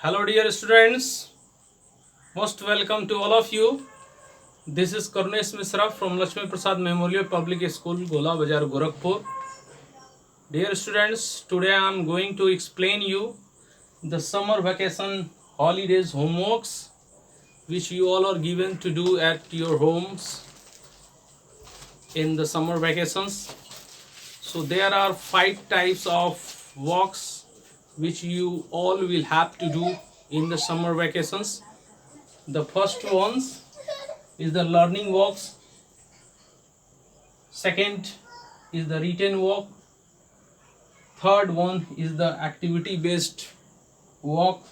Hello dear students, most welcome to all of you. This is Karunesh Misra from Lakshmi Prasad Memorial Public School, Gola Bazar, Gorakhpur. Dear students, today I am going to explain you the summer vacation holidays homeworks which you all are given to do at your homes in the summer vacations. So there are 5 types of walks which you all will have to do in the summer vacations. The first ones is the learning walks, second is the written walk, third one is the activity based walk,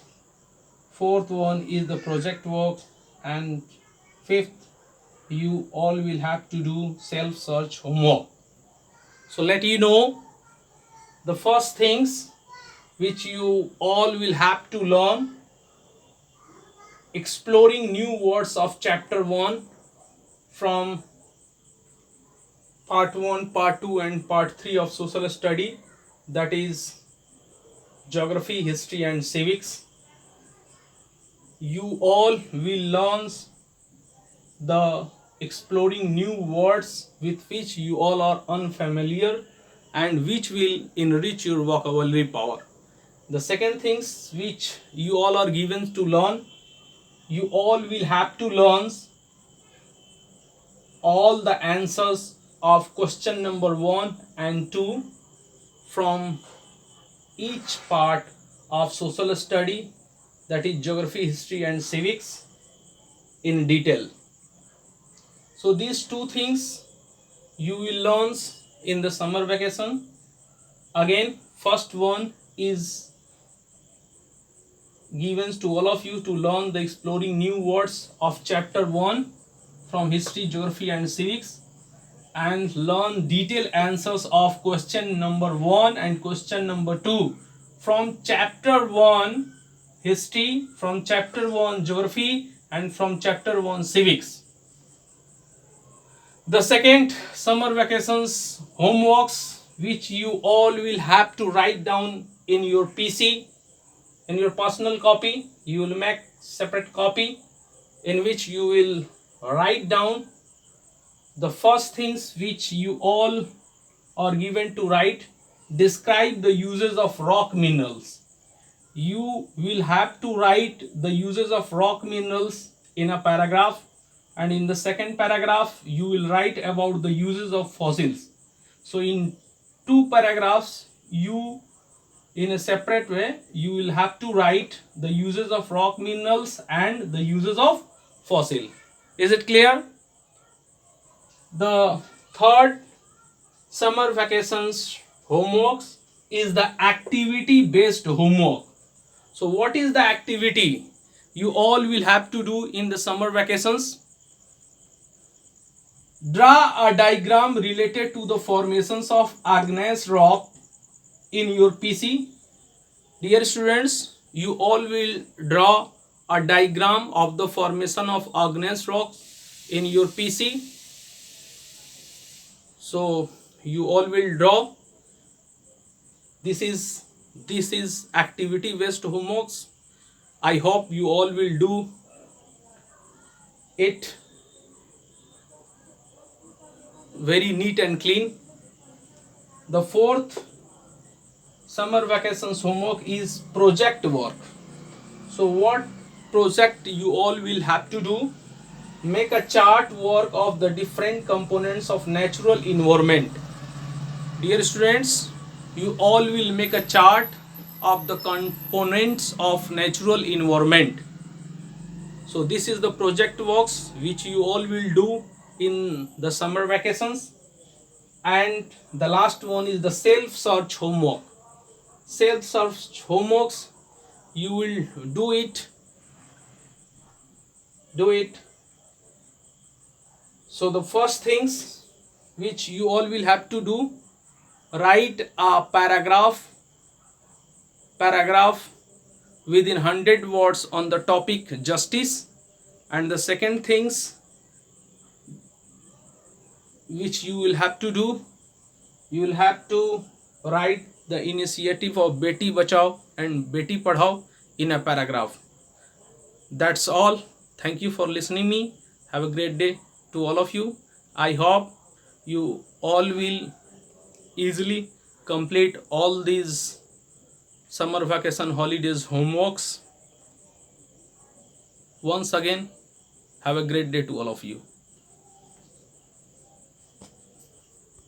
fourth one is the project walk, and fifth you all will have to do self search homework. So let you know the first things which you all will have to learn: exploring new words of chapter 1 from part 1, part 2 and part 3 of social study, that is geography, history and civics. You all will learn the exploring new words with which you all are unfamiliar and which will enrich your vocabulary power. The second things which you all are given to learn, you all will have to learn all the answers of question number 1 and 2 from each part of social study, that is geography, history and civics, in detail. So these two things you will learn in the summer vacation. Again, first one is given to all of you to learn the exploring new words of chapter 1 from history, geography and civics, and learn detailed answers of question number 1 and question number 2 from chapter 1 history, from chapter 1 geography and from chapter 1 civics. The second summer vacations homeworks which you all will have to write down in your PC, in your personal copy. You will make separate copy in which you will write down the first things which you all are given to write. Describe the uses of rock minerals. You will have to write the uses of rock minerals in a paragraph, and in the second paragraph you will write about the uses of fossils. So in 2 paragraphs, you in a separate way you will have to write the uses of rock minerals and the uses of fossil. Is it clear? The third summer vacations homeworks is the activity based homework. So what is the activity you all will have to do in the summer vacations? Draw a diagram related to the formations of igneous rock in your PC. Dear students, you all will draw a diagram of the formation of igneous rock in your PC. So you all will draw. This is activity based homeworks. I hope you all will do it very neat and clean. The fourth summer vacations homework is project work. So what project you all will have to do? Make a chart work of the different components of natural environment. Dear students, you all will make a chart of the components of natural environment. So this is the project works which you all will do in the summer vacations. And the last one is the self search homework. Self search homeworks, you will do it. So the first things which you all will have to do: write a paragraph within 100 words on the topic justice. And the second things which you will have to do, you will have to write the initiative of Beti Bachao and Beti Padhao in a paragraph. That's all. Thank you for listening me. Have a great day to all of you. I hope you all will easily complete all these summer vacation holidays homeworks. Once again, have a great day to all of you.